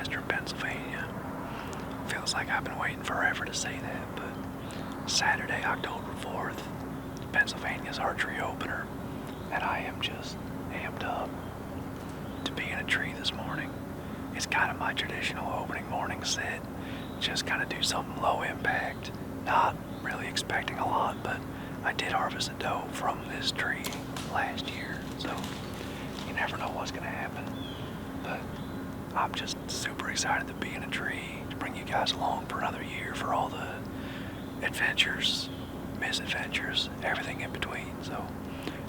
Western Pennsylvania. Feels like I've been waiting forever to say that, but Saturday, October 4th, Pennsylvania's archery opener, and I am just amped up to be in a tree this morning. It's kind of my traditional opening morning set, just kind of do something low impact, not really expecting a lot, but I did harvest a doe from this tree last year, so you never know what's going to happen. But I'm just super excited to be in a tree, to bring you guys along for another year for all the adventures, misadventures, everything in between. So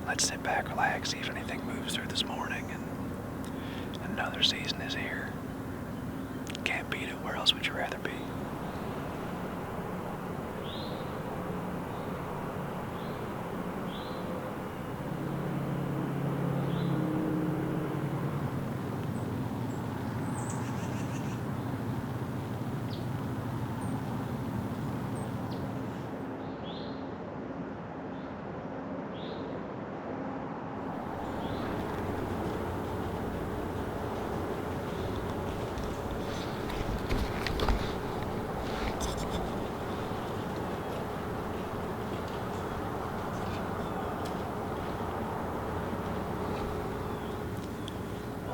let's sit back, relax, see if anything moves through this morning, and another season is here. Can't beat it. Where else would you rather be?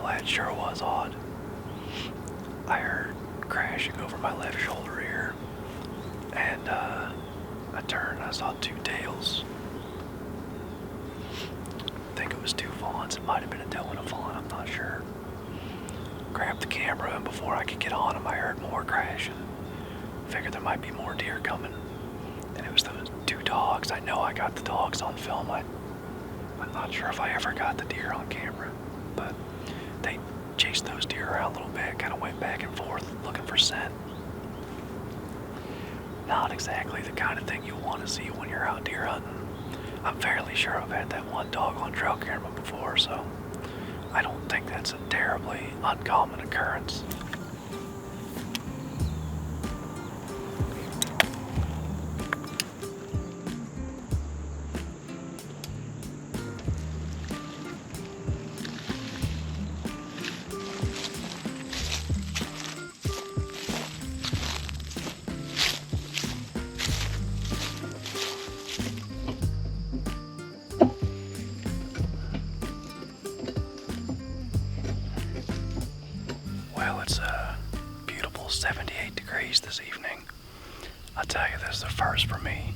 That sure was odd. I heard crashing over my left shoulder here, and I turned and I saw two tails. I think it was two fawns. It might have been a doe and a fawn, I'm not sure. Grabbed the camera, and before I could get on them, I heard more crashing. Figured there might be more deer coming, and it was those two dogs. I know I got the dogs on film. I'm not sure if I ever got the deer on camera, but they chased those deer around a little bit, kind of went back and forth looking for scent. Not exactly the kind of thing you want to see when you're out deer hunting. I'm fairly sure I've had that one dog on trail camera before, so I don't think that's a terribly uncommon occurrence. Well, it's a beautiful 78 degrees this evening. I'll tell you, this is the first for me.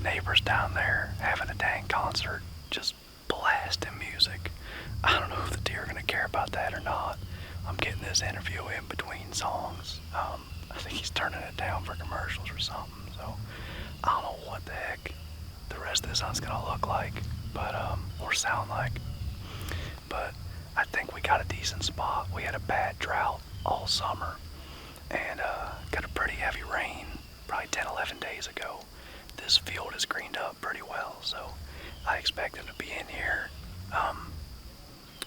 Neighbors down there having a dang concert, just blasting music. I don't know if the deer are going to care about that or not. I'm getting this interview in between songs. I think he's turning it down for commercials or something, so I don't know what the heck the rest of this hunt's going to look like, but or sound like. But I think we got a decent spot. We had a bad drought all summer and got a pretty heavy rain probably 10, 11 days ago. This field is greened up pretty well, so I expect them to be in here. I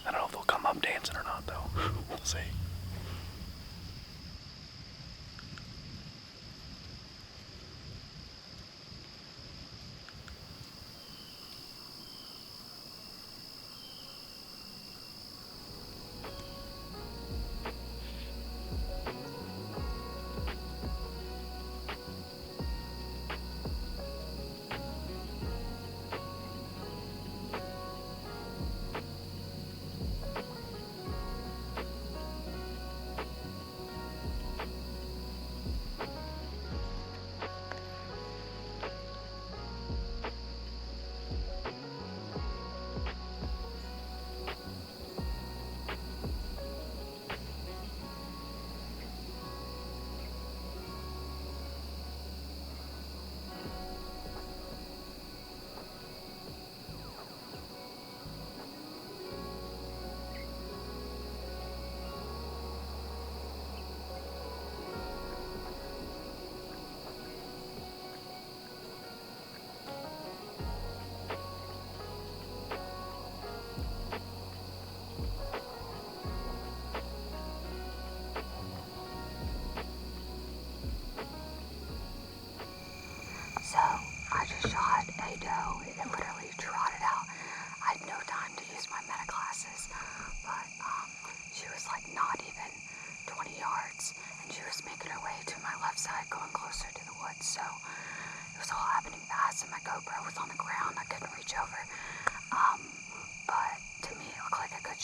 don't know if they'll come up dancing or not, though. We'll see.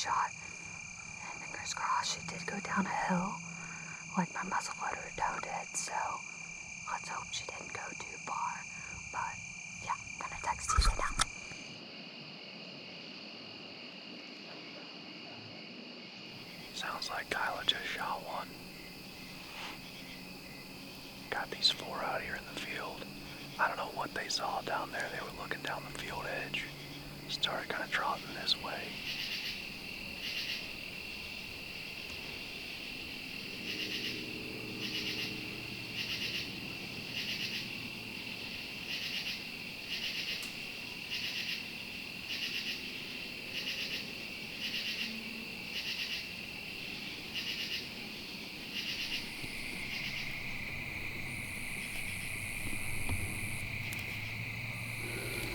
shot. And fingers crossed, she did go down a hill like my muzzleloader doe did, so let's hope she didn't go too far. But yeah, I'm gonna text TJ now. Sounds like Kyla just shot one. Got these 4 out here in the field. I don't know what they saw down there. They were looking down the field edge. Started kind of trotting this way.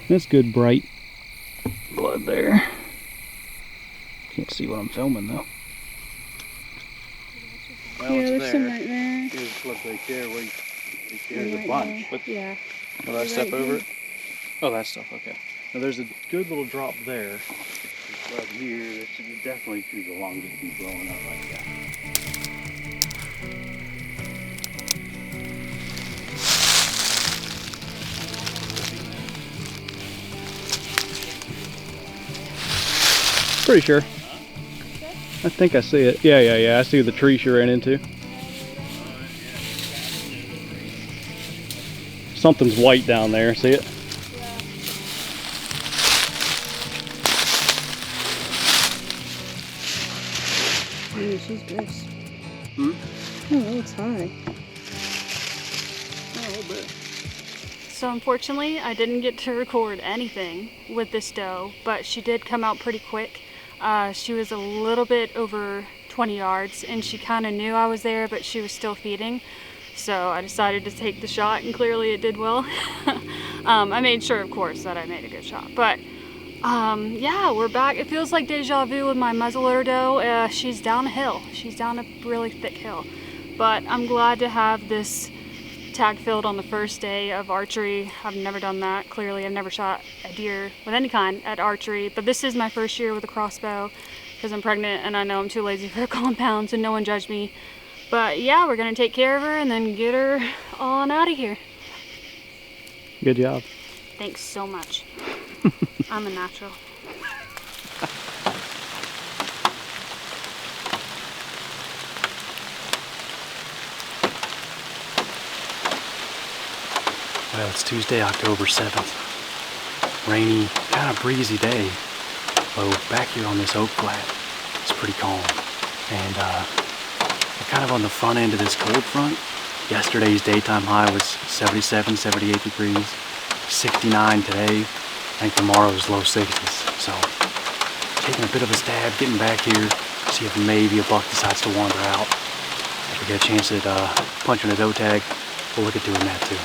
That's good bright blood there. Can't see what I'm filming though. Well, yeah, it's there's there. some right there. There's blood right there. There's Right a bunch. there. Yeah. Will I step Right over here. it? Oh, that stuff, okay. Now there's a good little drop there. There's blood here. This should definitely too long to be blowing up like that. Pretty sure. I think I see it. Yeah. I see the tree she ran into. Something's white down there. See it? Ooh, she's gross. Hmm? Oh, that looks high. A little bit. So unfortunately, I didn't get to record anything with this doe, but she did come out pretty quick. She was a little bit over 20 yards, and she kind of knew I was there, but she was still feeding. So I decided to take the shot, and clearly it did well. I made sure, of course, that I made a good shot. But yeah, we're back. It feels like deja vu with my muzzleloader doe. She's down a hill. She's down a really thick hill. But I'm glad to have this tag filled on the first day of archery. I've never done that. Clearly, I've never shot a deer with any kind at archery, but this is my first year with a crossbow because I'm pregnant and I know I'm too lazy for a compound, so no one judged me. But yeah, we're gonna take care of her and then get her on out of here. Good job. Thanks so much. I'm a natural. Well, it's Tuesday, October 7th. Rainy, kind of breezy day. So back here on this oak flat, it's pretty calm. And we're kind of on the front end of this cold front. Yesterday's daytime high was 77, 78 degrees. 69 today. I think tomorrow's low 60s. So taking a bit of a stab, getting back here, see if maybe a buck decides to wander out. If we get a chance at punching a doe tag, we'll look at doing that too.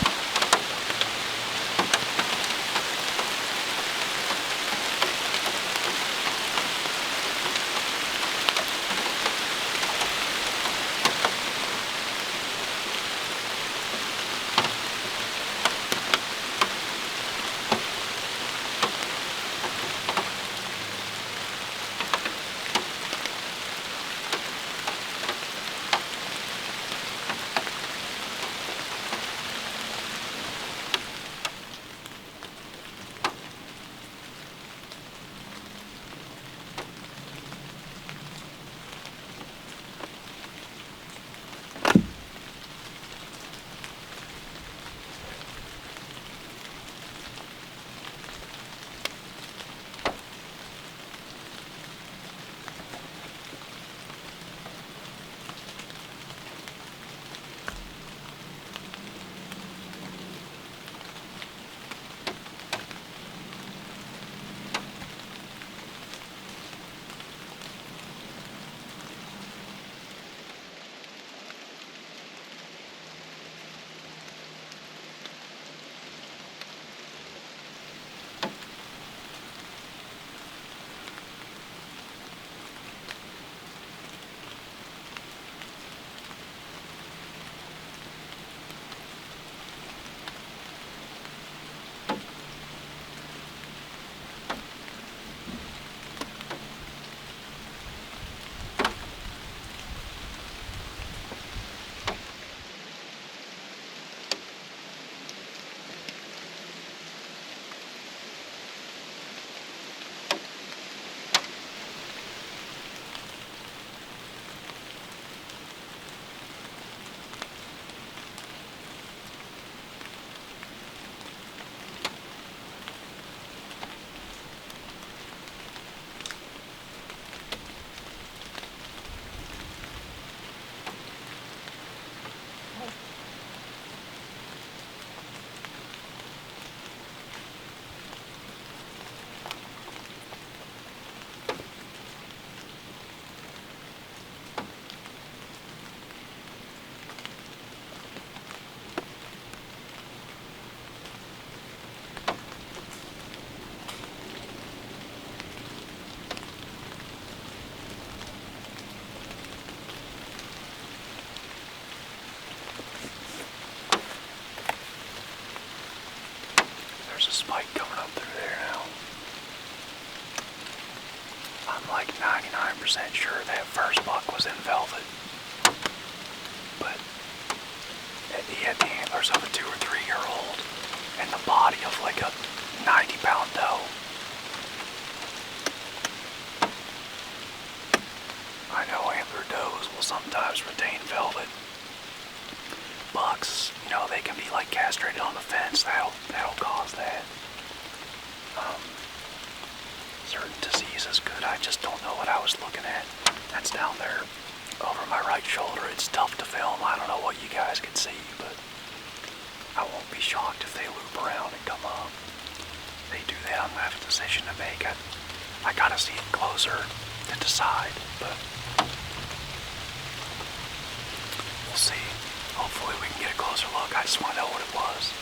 up through there now. I'm like 99% sure that first buck was in velvet. But he had the antlers of a 2 or 3 year old and the body of like a 90-pound doe. I know antler does will sometimes retain velvet. Bucks, you know, they can be like castrated on the fence. That'll cause that. Certain diseases could. I just don't know what I was looking at. That's down there over my right shoulder. It's tough to film. I don't know what you guys can see, but I won't be shocked if they loop around and come up. They do that. I'm gonna have a decision to make. I gotta see it closer to decide, but we'll see. Hopefully we can get a closer look. I just want to know what it was.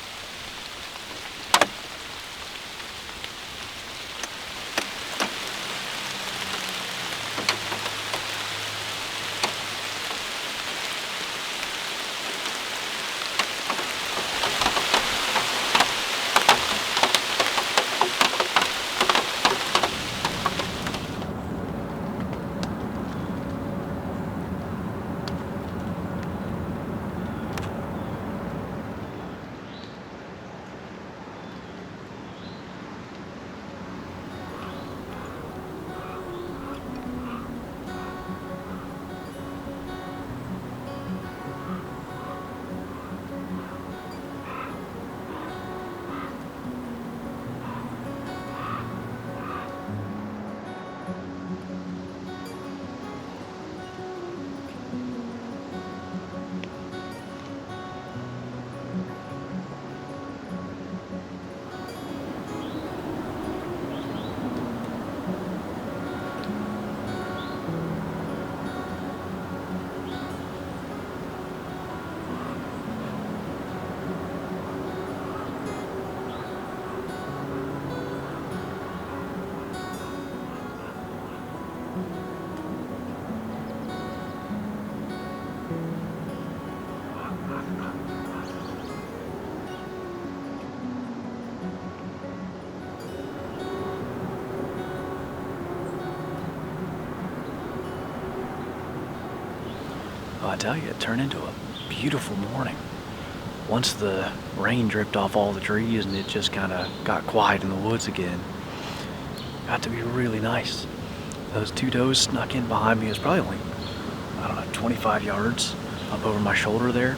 I tell you, it turned into a beautiful morning. Once the rain dripped off all the trees and it just kind of got quiet in the woods again, got to be really nice. Those 2 does snuck in behind me. It was probably only, 25 yards up over my shoulder there.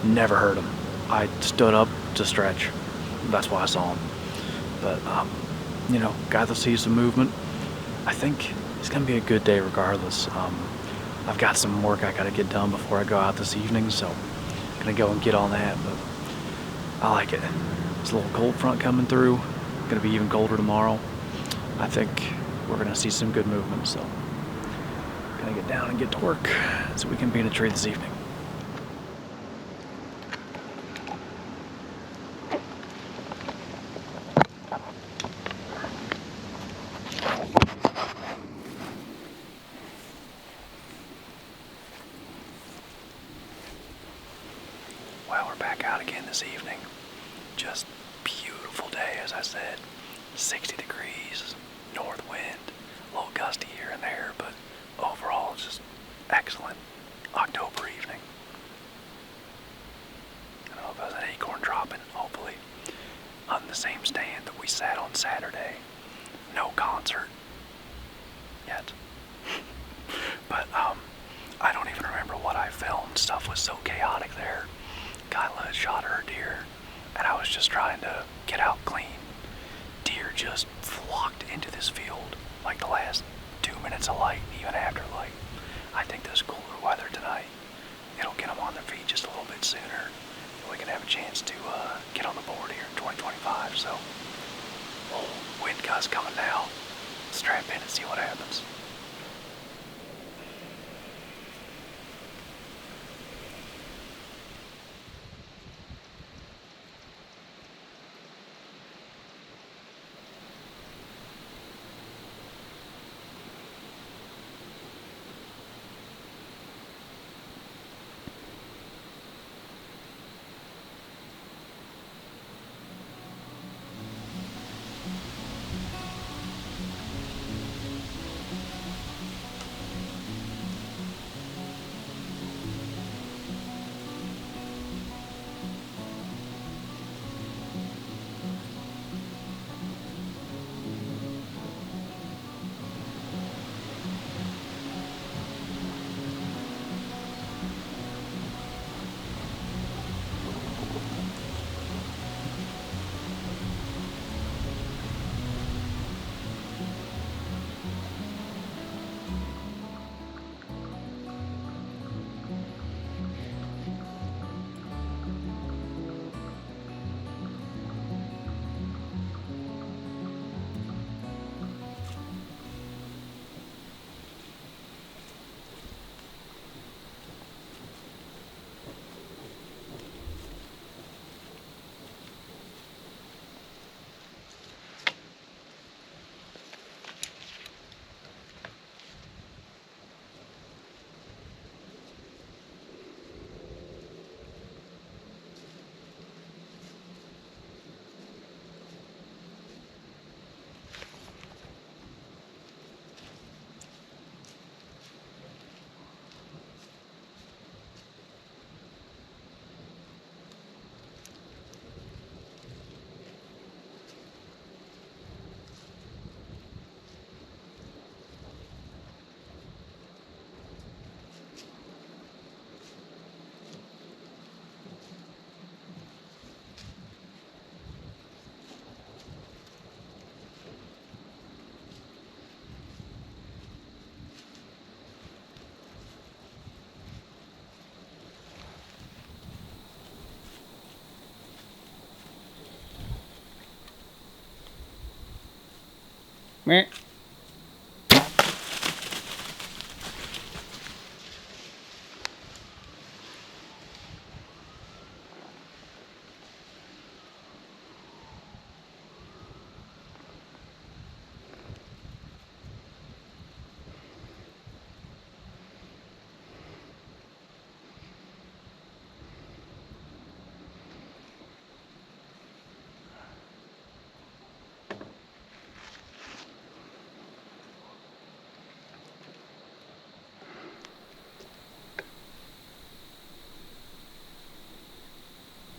Never heard them. I stood up to stretch. That's why I saw them. But, got to see some movement. I think it's going to be a good day regardless. I've got some work I gotta get done before I go out this evening, so I'm gonna go and get on that, but I like it. It's a little cold front coming through. Gonna be even colder tomorrow. I think we're gonna see some good movement, so gonna get down and get to work so we can be in a tree this evening. Well, we're back out again this evening. Just beautiful day, as I said. 60 degrees, north wind, a little gusty here and there, but overall just excellent October evening. I don't know if it was an acorn dropping, hopefully, on the same stand that we sat on Saturday. No concert yet. But I don't even remember what I filmed. Stuff was so chaotic there. Kyla had shot her deer, and I was just trying to get out clean. Deer just flocked into this field like the last 2 minutes of light, even after light. I think this cooler weather tonight, it'll get them on their feet just a little bit sooner. We can have a chance to get on the board here in 2025. So, wind gust coming now. Strap in and see what happens. Meh.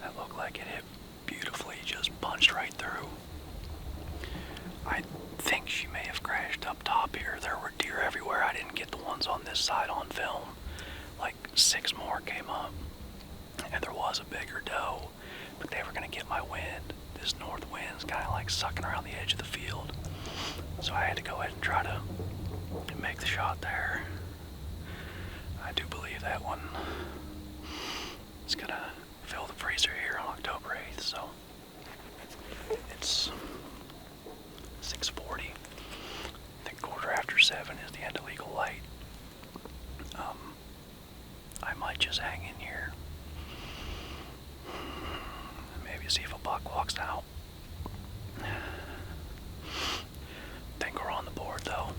That looked like it hit beautifully, just punched right through. I think she may have crashed up top here. There were deer everywhere. I didn't get the ones on this side on film. Like 6 more came up. And there was a bigger doe, but they were going to get my wind. This north wind's kind of like sucking around the edge of the field. So I had to go ahead and try to make the shot there. I do believe that one is going to fill the freezer here on October 8th, so it's 6:40. I think 7:15 is the end of legal light. I might just hang in here. Maybe see if a buck walks out. Think we're on the board though.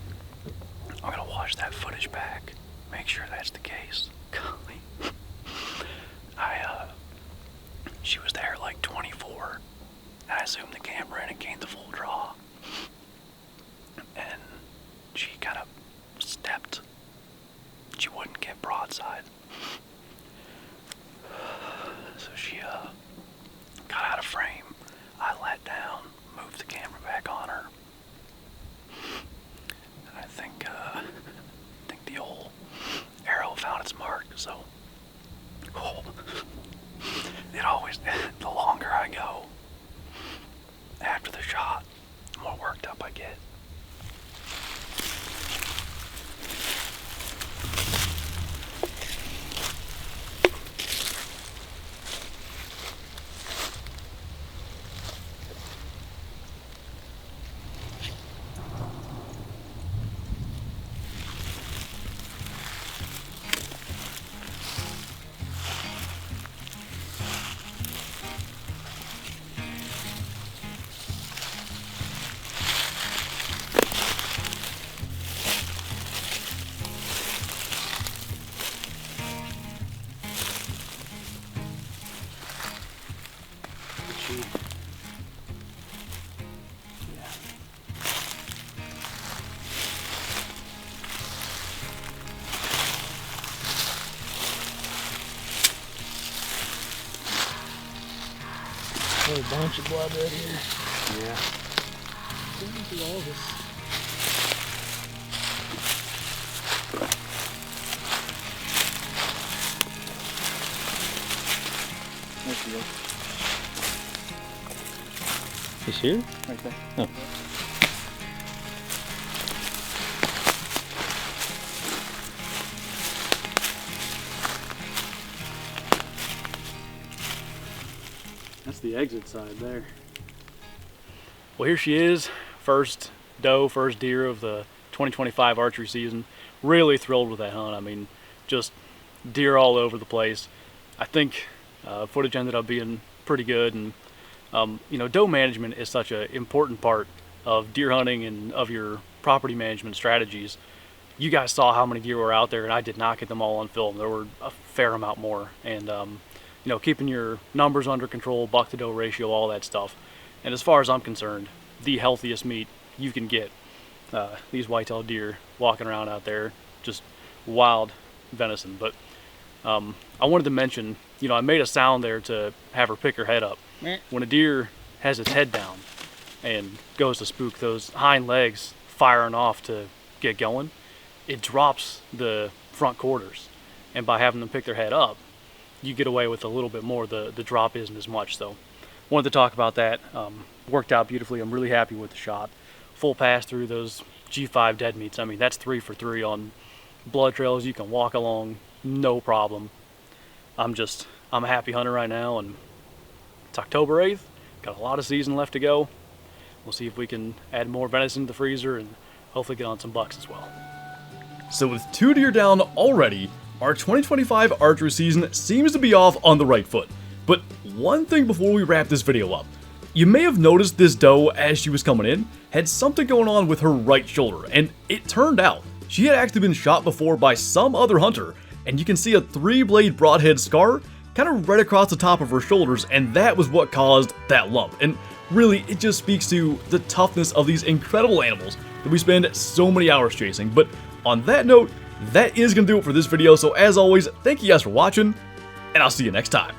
I'm gonna watch that footage back, make sure that's the case. Golly. She was there like 24, and I zoomed the camera in and gained the full draw. And she kind of stepped. She wouldn't get broadside. So she got out of frame. I let down, moved the camera back on her. And I think the old arrow found its mark, so it always, the longer I go after the shot, the more worked up I get. A bunch of blood right here. Yeah. All this. Nice deal. He's here? Right there. Oh. That's the exit side there. Well, here she is, first doe, first deer of the 2025 archery season. Really thrilled with that hunt. I mean, just deer all over the place. I think footage ended up being pretty good, and you know, doe management is such an important part of deer hunting and of your property management strategies. You guys saw how many deer were out there, and I did not get them all on film. There were a fair amount more, and you know, keeping your numbers under control, buck to doe ratio, all that stuff. And as far as I'm concerned, the healthiest meat you can get. These white-tailed deer walking around out there, just wild venison. But I wanted to mention, you know, I made a sound there to have her pick her head up. When a deer has its head down and goes to spook, those hind legs firing off to get going, it drops the front quarters. And by having them pick their head up, you get away with a little bit more. The drop isn't as much. So wanted to talk about that. Worked out beautifully. I'm really happy with the shot. Full pass through those G5 dead meats. I mean, that's 3 for 3 on blood trails. You can walk along, no problem. I'm a happy hunter right now, and it's October 8th. Got a lot of season left to go. we'll see if we can add more venison to the freezer and hopefully get on some bucks as well. So with 2 deer down already, our 2025 archery season seems to be off on the right foot. But one thing before we wrap this video up. You may have noticed this doe as she was coming in had something going on with her right shoulder, and it turned out she had actually been shot before by some other hunter, and you can see a 3-blade broadhead scar kind of right across the top of her shoulders, and that was what caused that lump. And really, it just speaks to the toughness of these incredible animals that we spend so many hours chasing. But on that note, that is going to do it for this video, so as always, thank you guys for watching, and I'll see you next time.